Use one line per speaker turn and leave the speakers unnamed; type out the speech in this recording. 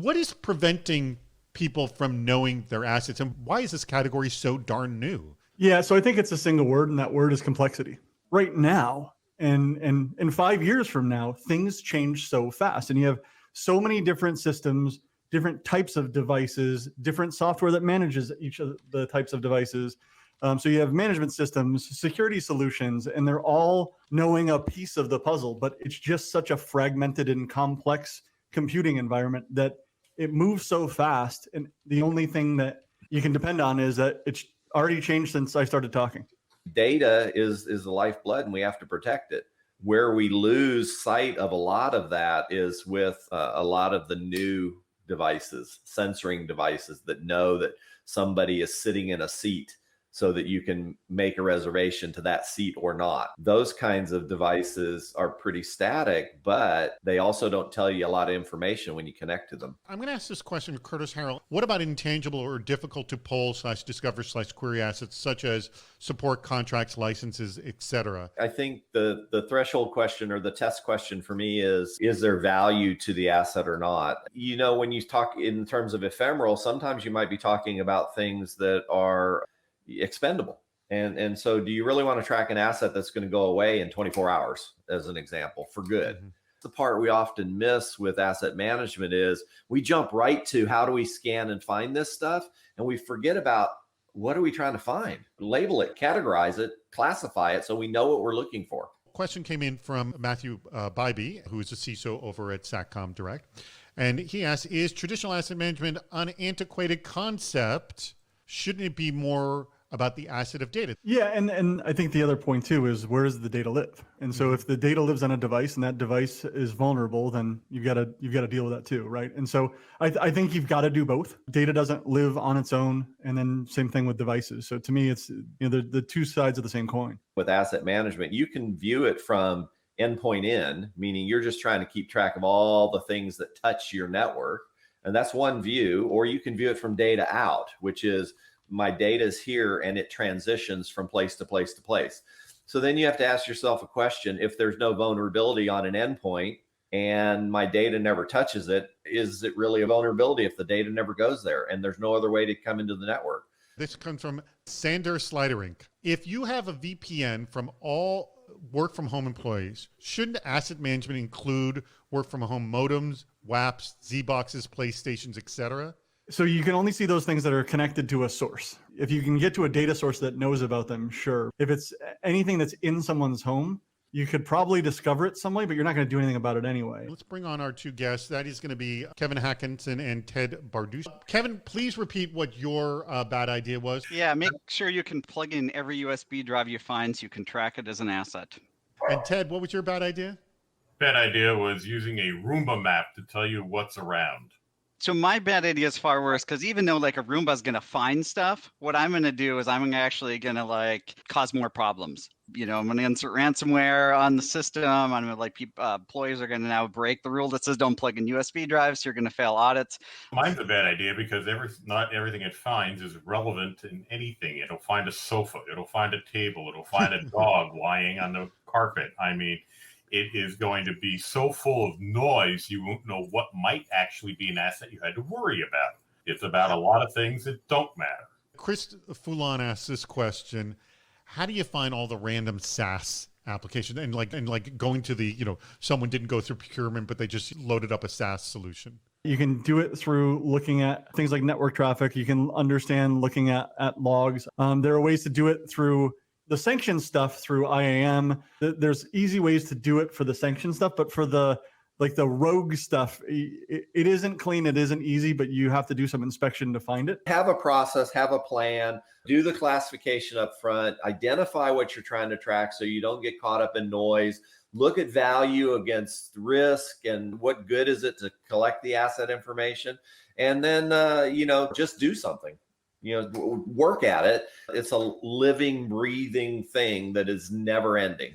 what is preventing people from knowing their assets, and why is this category so darn new?
Yeah, so I think it's a single word, and that word is complexity. Right now, and in 5 years from now, things change so fast, and you have so many different systems, different types of devices, different software that manages each of the types of devices. So you have management systems, security solutions, and they're all knowing a piece of the puzzle, but it's just such a fragmented and complex computing environment that it moves so fast. And the only thing that you can depend on is that it's already changed since I started talking.
Data is the lifeblood, and we have to protect it. Where we lose sight of a lot of that is with a lot of the new devices, censoring devices that know that somebody is sitting in a seat so that you can make a reservation to that seat or not. Those kinds of devices are pretty static, but they also don't tell you a lot of information when you connect to them.
I'm going to ask this question to Curtis Harrell. What about intangible or difficult to poll / discover / query assets, such as support contracts, licenses, etc.?
I think the threshold question or the test question for me is there value to the asset or not? You know, when you talk in terms of ephemeral, sometimes you might be talking about things that are expendable. And so do you really want to track an asset that's going to go away in 24 hours, as an example, for good? Mm-hmm. The part we often miss with asset management is we jump right to how do we scan and find this stuff, and we forget about what are we trying to find? Label it, categorize it, classify it so we know what we're looking for.
Question came in from Matthew Bybee, who is a CISO over at Satcom Direct. And he asked, is traditional asset management an antiquated concept? Shouldn't it be more about the asset of data?
Yeah, and I think the other point too is, where does the data live? And so if the data lives on a device and that device is vulnerable, then you've got to deal with that too, right? And so I think you've got to do both. Data doesn't live on its own, and then same thing with devices. So to me, it's the two sides of the same coin.
With asset management, you can view it from endpoint in, meaning you're just trying to keep track of all the things that touch your network, and that's one view. Or you can view it from data out, which is my data is here and it transitions from place to place to place. So then you have to ask yourself a question: if there's no vulnerability on an endpoint and my data never touches it, is it really a vulnerability if the data never goes there and there's no other way to come into the network?
This comes from Sander Sliderink. If you have a VPN from all work from home employees, shouldn't asset management include work from home modems, WAPs, ZBoxes, PlayStations, etc.?
So you can only see those things that are connected to a source. If you can get to a data source that knows about them, sure. If it's anything that's in someone's home, you could probably discover it some way, but you're not going to do anything about it anyway.
Let's bring on our two guests. That is going to be Kevin Hackinson and Ted Bardus. Kevin, please repeat what your bad idea was.
Yeah, make sure you can plug in every USB drive you find so you can track it as an asset.
And Ted, what was your bad idea?
Bad idea was using a Roomba map to tell you what's around.
So my bad idea is far worse, because even though like a Roomba is going to find stuff, what I'm going to do is I'm actually going to like cause more problems. You know, I'm going to insert ransomware on the system. I'm going to like employees are going to now break the rule that says don't plug in USB drives. So you're going to fail audits.
Mine's a bad idea because not everything it finds is relevant in anything. It'll find a sofa. It'll find a table. It'll find a dog lying on the carpet. I mean, it is going to be so full of noise, you won't know what might actually be an asset you had to worry about. It's about a lot of things that don't matter.
Chris Foulon asks this question: how do you find all the random SaaS applications and like going to the, someone didn't go through procurement, but they just loaded up a SaaS solution?
You can do it through looking at things like network traffic. You can understand looking at logs. There are ways to do it through the sanction stuff through IAM. There's easy ways to do it for the sanction stuff, but for the rogue stuff, it isn't clean, it isn't easy, but you have to do some inspection to find it.
Have a process, have a plan, do the classification up front, identify what you're trying to track so you don't get caught up in noise. Look at value against risk and what good is it to collect the asset information. And then, just do something. Work at it. It's a living, breathing thing that is never ending.